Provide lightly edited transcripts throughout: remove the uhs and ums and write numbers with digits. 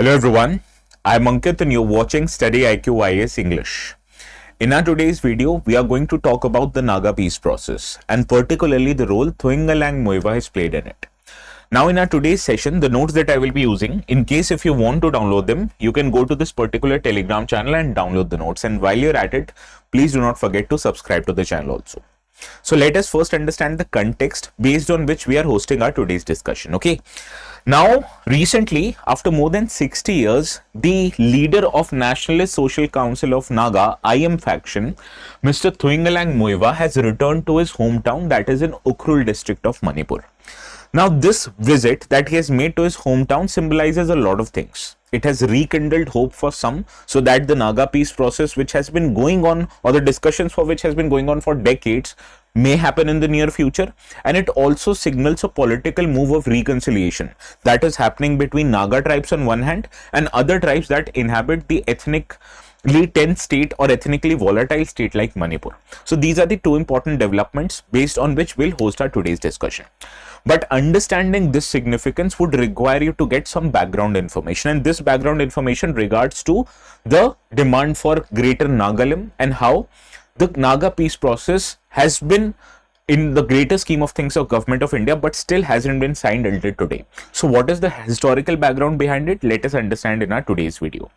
Hello everyone, I'm Ankit and you're watching StudyIQ IAS English. In our today's video, we are going to talk about the Naga peace process and particularly the role Thuingaleng Muivah has played in it. Now in our today's session, the notes that I will be using, in case if you want to download them, you can go to this particular Telegram channel and download the notes. And while you're at it, please do not forget to subscribe to the channel also. So let us first understand the context based on which we are hosting our today's discussion. Okay. Now, recently, after more than 60 years, the leader of Nationalist Social Council of Naga IM faction, Mr. Thuingaleng Muivah, has returned to his hometown, that is in Ukhrul district of Manipur. Now, this visit that he has made to his hometown symbolizes a lot of things. It has rekindled hope for some, so that the Naga peace process, which has been going on, or the discussions for which has been going on for decades, may happen in the near future. And it also signals a political move of reconciliation that is happening between Naga tribes on one hand and other tribes that inhabit the ethnically tense state or ethnically volatile state like Manipur. So these are the two important developments based on which we'll host our today's discussion. But understanding this significance would require you to get some background information, and this background information regards to the demand for greater Nagalim and how the Naga peace process has been in the greater scheme of things of government of India, but still hasn't been signed until today. So what is the historical background behind it? Let us understand in our today's video.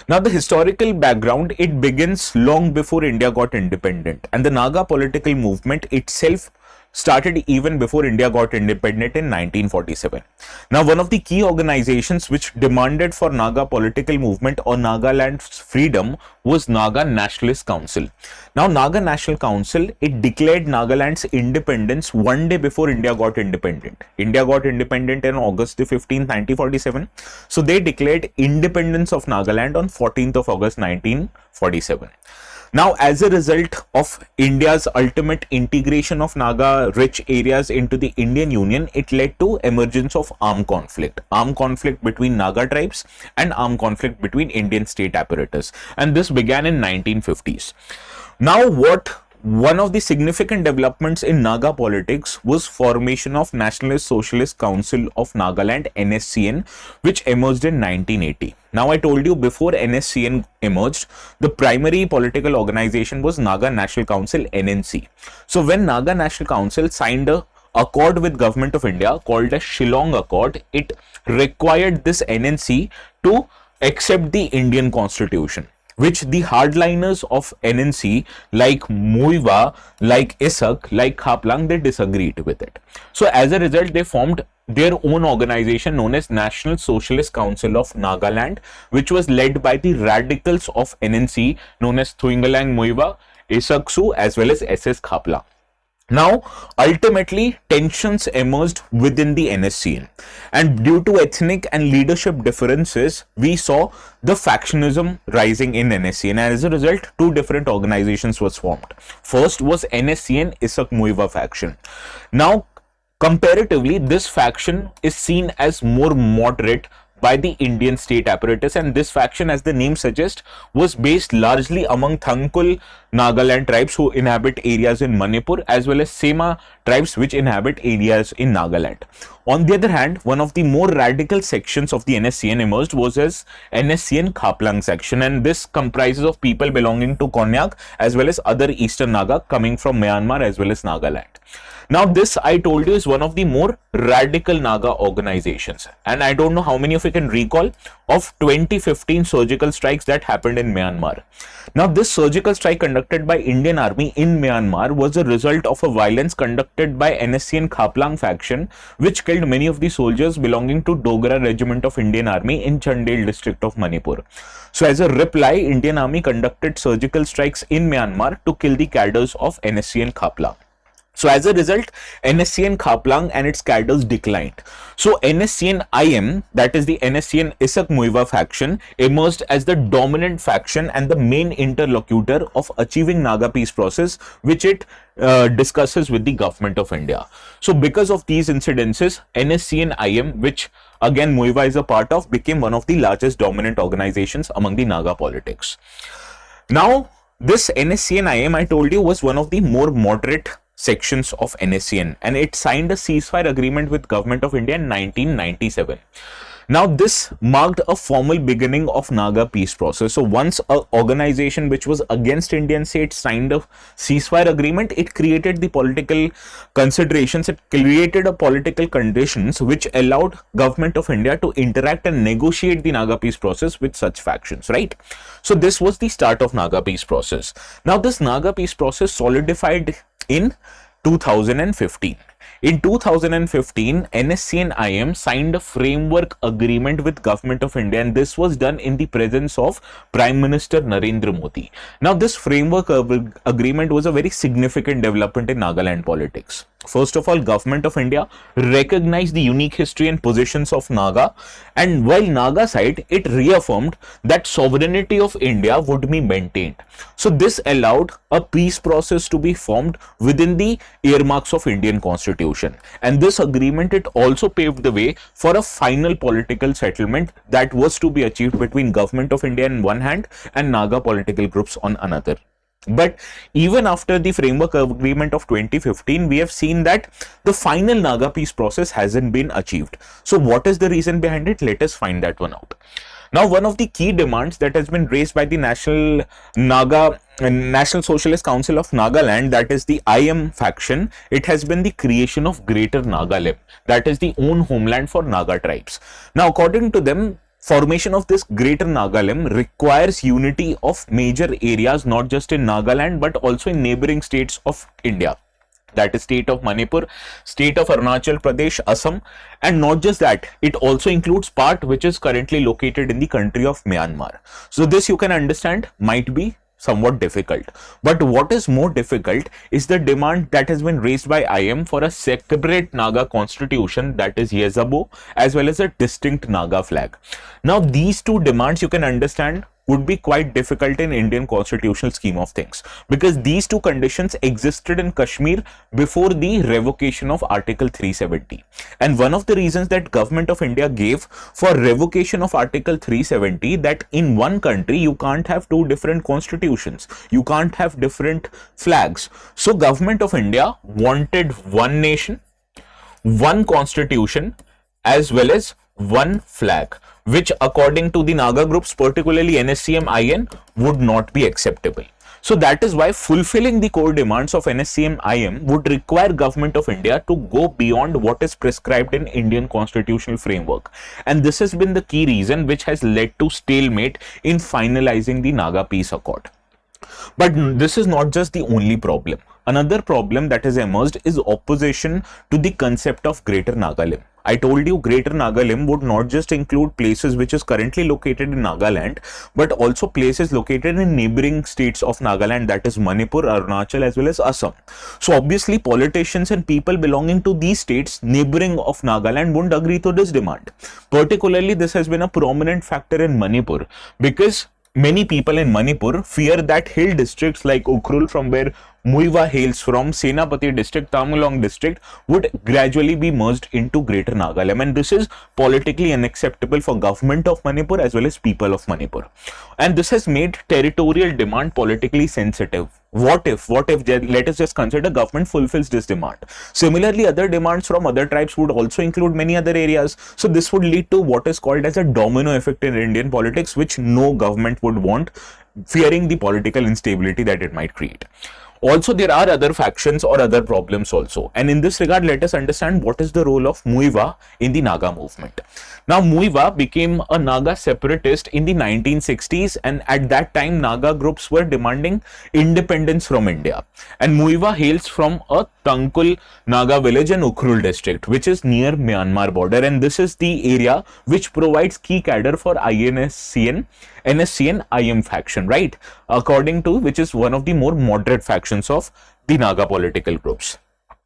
Now, the historical background, it begins long before India got independent, and the Naga political movement itself started even before India got independent in 1947. Now, one of the key organizations which demanded for Naga political movement or Nagaland's freedom was Naga Nationalist Council. Now, Naga National Council, it declared Nagaland's independence one day before India got independent. India got independent on August the 15th, 1947. So, they declared independence of Nagaland on 14th of August, 1947. Now, as a result of India's ultimate integration of Naga-rich areas into the Indian Union, it led to emergence of armed conflict between Naga tribes and armed conflict between Indian state apparatus. And this began in 1950s. Now, one of the significant developments in Naga politics was formation of Nationalist Socialist Council of Nagaland, NSCN, which emerged in 1980. Now, I told you before NSCN emerged, the primary political organization was Naga National Council, NNC. So, when Naga National Council signed a accord with Government of India called the Shillong Accord, it required this NNC to accept the Indian Constitution, which the hardliners of NNC like Muivah, like Isak, like Khaplang, they disagreed with it. So as a result, they formed their own organization known as National Socialist Council of Nagaland, which was led by the radicals of NNC known as Thuingaleng Muivah, Isak-Muivah, as well as SS Khaplang. Now, ultimately, tensions emerged within the NSCN, and due to ethnic and leadership differences, we saw the factionism rising in NSCN, and as a result, two different organizations was formed. First was NSCN Isak-Muivah faction. Now, comparatively, this faction is seen as more moderate by the Indian state apparatus, and this faction, as the name suggests, was based largely among Thankul Nagaland tribes who inhabit areas in Manipur, as well as Sema tribes which inhabit areas in Nagaland. On the other hand, one of the more radical sections of the NSCN emerged was as NSCN Khaplang section, and this comprises of people belonging to Konyak as well as other Eastern Naga coming from Myanmar as well as Nagaland. Now, this, I told you, is one of the more radical Naga organizations, and I don't know how many of you can recall of 2015 surgical strikes that happened in Myanmar. Now, this surgical strike conducted by Indian Army in Myanmar was a result of a violence conducted by NSCN Khaplang faction, which killed many of the soldiers belonging to Dogra Regiment of Indian Army in Chandel district of Manipur. So, as a reply, Indian Army conducted surgical strikes in Myanmar to kill the cadres of NSCN Khaplang. So as a result, NSCN Khaplang and its cadres declined. So NSCN IM, that is the NSCN Isak-Muivah faction, emerged as the dominant faction and the main interlocutor of achieving Naga peace process, which it discusses with the government of India. So because of these incidences, NSCN IM, which again Muivah is a part of, became one of the largest dominant organizations among the Naga politics. Now, this NSCN IM, I told you, was one of the more moderate sections of NSCN, and it signed a ceasefire agreement with Government of India in 1997. Now, this marked a formal beginning of Naga peace process. So once an organization which was against Indian state signed a ceasefire agreement, it created the political considerations, it created a political conditions which allowed government of India to interact and negotiate the Naga peace process with such factions, right? So this was the start of Naga peace process. Now, this Naga peace process solidified in 2015. In 2015, NSCN IM signed a framework agreement with Government of India, and this was done in the presence of Prime Minister Narendra Modi. Now, this framework agreement was a very significant development in Nagaland politics. First of all, Government of India recognized the unique history and positions of Naga, and while Naga side, it reaffirmed that sovereignty of India would be maintained. So this allowed a peace process to be formed within the earmarks of Indian Constitution, and this agreement, it also paved the way for a final political settlement that was to be achieved between Government of India on one hand and Naga political groups on another. But even after the framework agreement of 2015, we have seen that the final Naga peace process hasn't been achieved. So what is the reason behind it? Let us find that one out. Now, one of the key demands that has been raised by the National Socialist Council of Nagaland, that is the IM faction, it has been the creation of Greater Nagalim, that is the own homeland for Naga tribes. Now, according to them, formation of this Greater Nagalim requires unity of major areas, not just in Nagaland but also in neighboring states of India. That is state of Manipur, state of Arunachal Pradesh, Assam, and not just that, it also includes part which is currently located in the country of Myanmar. So this, you can understand, might be somewhat difficult. But what is more difficult is the demand that has been raised by IM for a separate Naga constitution, that is Yezabo, as well as a distinct Naga flag. Now, these two demands, you can understand, would be quite difficult in Indian constitutional scheme of things, because these two conditions existed in Kashmir before the revocation of Article 370. And one of the reasons that Government of India gave for revocation of Article 370, that in one country you can't have two different constitutions, you can't have different flags. So Government of India wanted one nation, one constitution, as well as one flag, which according to the Naga groups, particularly NSCN IM, would not be acceptable. So that is why fulfilling the core demands of NSCN IM would require Government of India to go beyond what is prescribed in Indian constitutional framework. And this has been the key reason which has led to stalemate in finalizing the Naga peace accord. But this is not just the only problem. Another problem that has emerged is opposition to the concept of Greater Nagalim. I told you Greater Nagalim would not just include places which is currently located in Nagaland, but also places located in neighboring states of Nagaland, that is Manipur, Arunachal, as well as Assam. So obviously politicians and people belonging to these states neighboring of Nagaland won't agree to this demand. Particularly this has been a prominent factor in Manipur, because many people in Manipur fear that hill districts like Ukhrul, from where Muivah hails from, Senapati district, Thuingaleng district, would gradually be merged into Greater Nagalim, and this is politically unacceptable for Government of Manipur as well as people of Manipur. And this has made territorial demand politically sensitive. What if, let us just consider government fulfills this demand. Similarly, other demands from other tribes would also include many other areas. So this would lead to what is called as a domino effect in Indian politics, which no government would want, fearing the political instability that it might create. Also, there are other factions or other problems also. And in this regard, let us understand what is the role of Muivah in the Naga movement. Now, Muivah became a Naga separatist in the 1960s, and at that time, Naga groups were demanding independence from India. And Muivah hails from a Tangkul Naga village in Ukhrul district, which is near Myanmar border, and this is the area which provides key cadre for NSCN IM faction, right? According to which is one of the more moderate factions of the Naga political groups.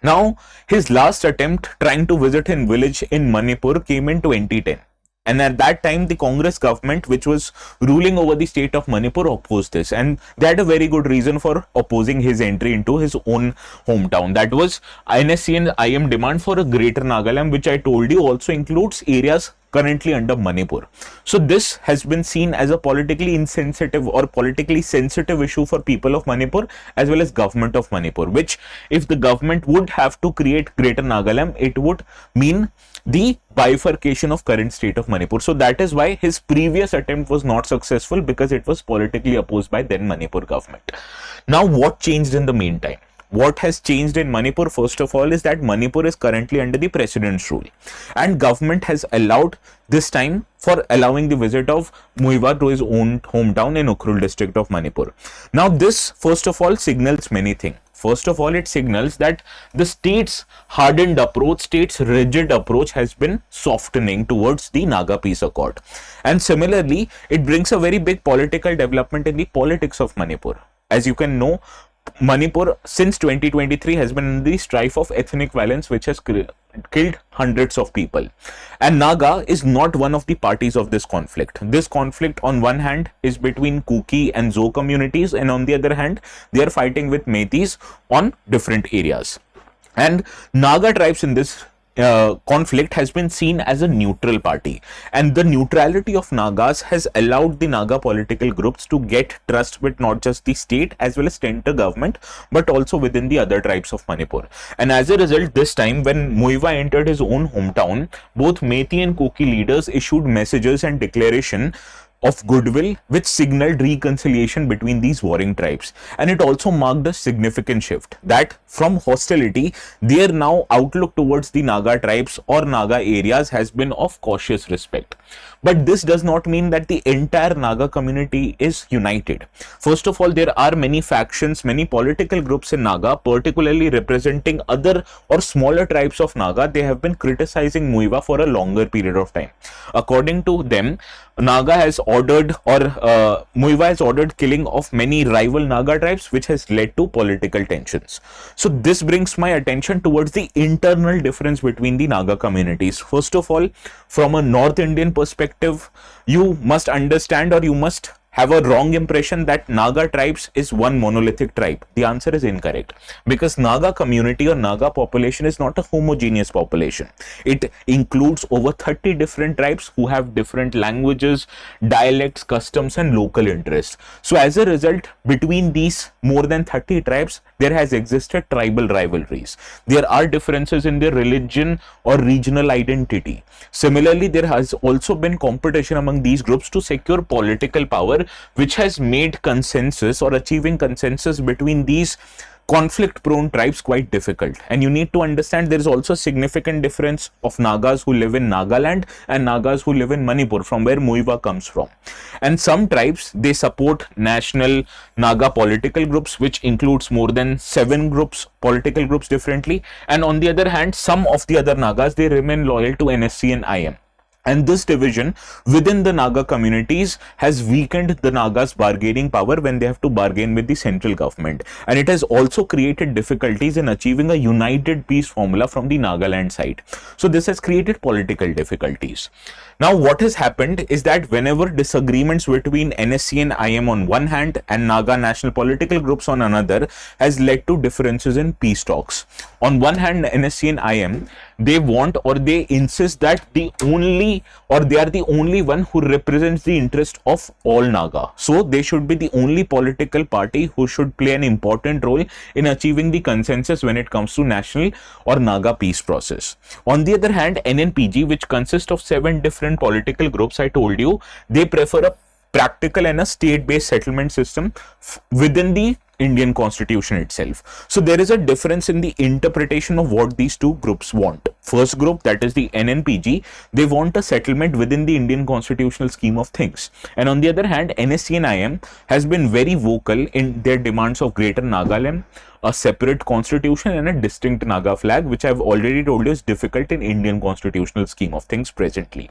Now, his last attempt trying to visit his village in Manipur came in 2010. And at that time, the Congress government, which was ruling over the state of Manipur, opposed this. And they had a very good reason for opposing his entry into his own hometown. That was NSCN IM demand for a Greater Nagalim, which I told you also includes areas currently under Manipur. So this has been seen as a politically insensitive or politically sensitive issue for people of Manipur as well as government of Manipur, which if the government would have to create Greater Nagalim, it would mean the bifurcation of current state of Manipur. So that is why his previous attempt was not successful, because it was politically opposed by then Manipur government. Now, what changed in the meantime? What has changed in Manipur, first of all, is that Manipur is currently under the president's rule, and government has allowed this time for allowing the visit of Muivah to his own hometown in Ukhrul district of Manipur. Now this, first of all, signals many things. First of all, it signals that the state's hardened approach, state's rigid approach has been softening towards the Naga peace accord. And similarly, it brings a very big political development in the politics of Manipur. As you can know, Manipur since 2023 has been in the strife of ethnic violence, which has killed hundreds of people, and Naga is not one of the parties of this conflict. This conflict on one hand is between Kuki and Zo communities, and on the other hand they are fighting with Metis on different areas, and Naga tribes in this conflict has been seen as a neutral party, and the neutrality of Nagas has allowed the Naga political groups to get trust with not just the state as well as center government, but also within the other tribes of Manipur. And as a result, this time when Muivah entered his own hometown, both Metis and Kuki leaders issued messages and declaration of goodwill which signaled reconciliation between these warring tribes, and it also marked a significant shift that from hostility, their now outlook towards the Naga tribes or Naga areas has been of cautious respect. But this does not mean that the entire Naga community is united. First of all, there are many factions, many political groups in Naga, particularly representing other or smaller tribes of Naga. They have been criticizing Muivah for a longer period of time. According to them, Naga has ordered, or Muivah has ordered killing of many rival Naga tribes, which has led to political tensions. So this brings my attention towards the internal difference between the Naga communities. First of all, from a North Indian perspective, you must understand, or you must have a wrong impression that Naga tribes is one monolithic tribe. The answer is incorrect, because Naga community or Naga population is not a homogeneous population. It includes over 30 different tribes who have different languages, dialects, customs and local interests. So as a result, between these more than 30 tribes, there has existed tribal rivalries. There are differences in their religion or regional identity. Similarly, there has also been competition among these groups to secure political power, which has made consensus or achieving consensus between these conflict-prone tribes quite difficult. And you need to understand there is also a significant difference of Nagas who live in Nagaland and Nagas who live in Manipur, from where Muivah comes from. And some tribes, they support national Naga political groups, which includes more than 7 political groups differently. And on the other hand, some of the other Nagas, they remain loyal to NSCN IM. And this division within the Naga communities has weakened the Nagas' bargaining power when they have to bargain with the central government. And it has also created difficulties in achieving a united peace formula from the Nagaland side. So this has created political difficulties. Now what has happened is that whenever disagreements between NSCN IM on one hand and Naga national political groups on another has led to differences in peace talks. On one hand, NSCN IM, they want, or they insist that they are the only one who represents the interest of all Naga. So they should be the only political party who should play an important role in achieving the consensus when it comes to national or Naga peace process. On the other hand, NNPG, which consists of 7 different political groups, I told you, they prefer a practical and a state-based settlement system within the Indian constitution itself. So there is a difference in the interpretation of what these two groups want. First group, that is the NNPG, they want a settlement within the Indian constitutional scheme of things. And on the other hand, NSCN IM has been very vocal in their demands of Greater Nagalim, a separate constitution and a distinct Naga flag, which I've already told you is difficult in Indian constitutional scheme of things presently.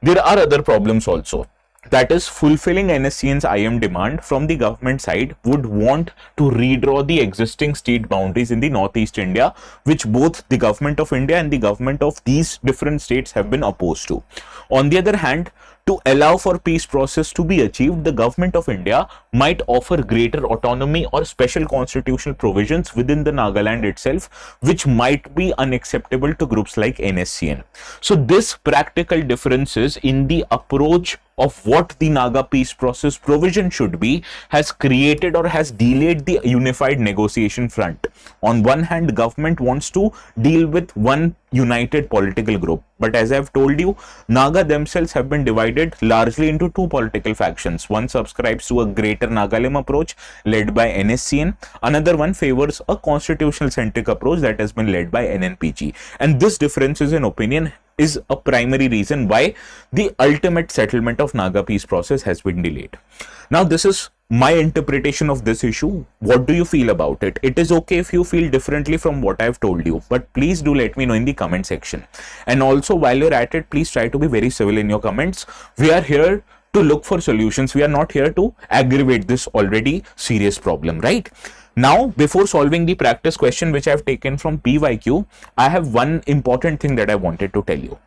There are other problems also. That is, fulfilling NSCN's IM demand from the government side would want to redraw the existing state boundaries in the Northeast India, which both the government of India and the government of these different states have been opposed to. On the other hand, to allow for peace process to be achieved, the government of India might offer greater autonomy or special constitutional provisions within the Nagaland itself, which might be unacceptable to groups like NSCN. So this practical differences in the approach of what the Naga peace process provision should be has created or has delayed the unified negotiation front. On one hand, government wants to deal with one united political group, but as I've told you, Naga themselves have been divided largely into two political factions. One subscribes to a greater Nagalim approach led by NSCN, another one favors a constitutional centric approach that has been led by NNPG, and this differences in opinion is a primary reason why the ultimate settlement of Naga peace process has been delayed. Now, this is my interpretation of this issue. What do you feel about it? It is okay if you feel differently from what I've told you, but please do let me know in the comment section. And also, while you're at it, please try to be very civil in your comments. We are here to look for solutions. We are not here to aggravate this already serious problem, right? Now, before solving the practice question which I have taken from PYQ, I have one important thing that I wanted to tell you.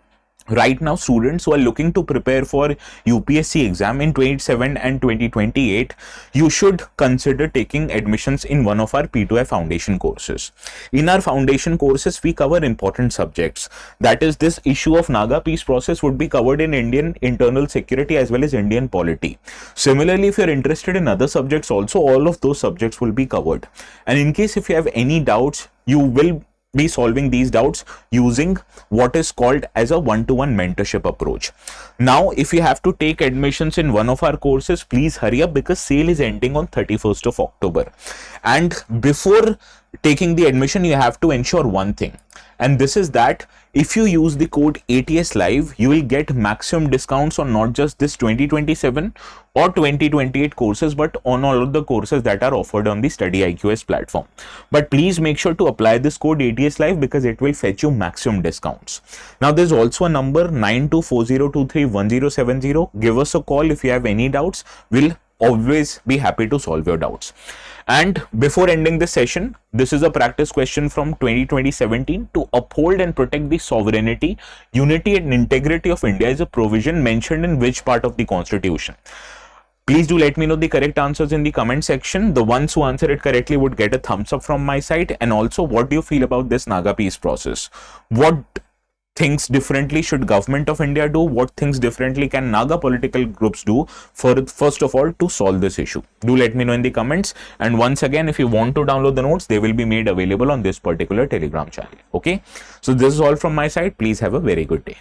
Right now, students who are looking to prepare for UPSC exam in 2027 and 2028, you should consider taking admissions in one of our P2F foundation courses. In our foundation courses, we cover important subjects. That is, this issue of Naga peace process would be covered in Indian internal security as well as Indian polity. Similarly, if you're interested in other subjects also, all of those subjects will be covered. And in case if you have any doubts, you will be solving these doubts using what is called as a one-to-one mentorship approach. Now, if you have to take admissions in one of our courses, please hurry up because sale is ending on 31st of October. And before taking the admission, you have to ensure one thing, and this is that if you use the code ATS Live, you will get maximum discounts on not just this 2027 or 2028 courses, but on all of the courses that are offered on the StudyIQ IAS platform. But please make sure to apply this code ATS Live because it will fetch you maximum discounts. Now, there's also a number 9240231070. Give us a call if you have any doubts. We'll always be happy to solve your doubts. And before ending this session, this is a practice question from 2017. To uphold and protect the sovereignty, unity and integrity of India is a provision mentioned in which part of the constitution? Please do let me know the correct answers in the comment section. The ones who answer it correctly would get a thumbs up from my side. And also, what do you feel about this Naga peace process? What things differently should government of India do? What things differently can Naga political groups do for, first of all, to solve this issue? Do let me know in the comments. And once again, if you want to download the notes, they will be made available on this particular Telegram channel. Okay. So this is all from my side. Please have a very good day.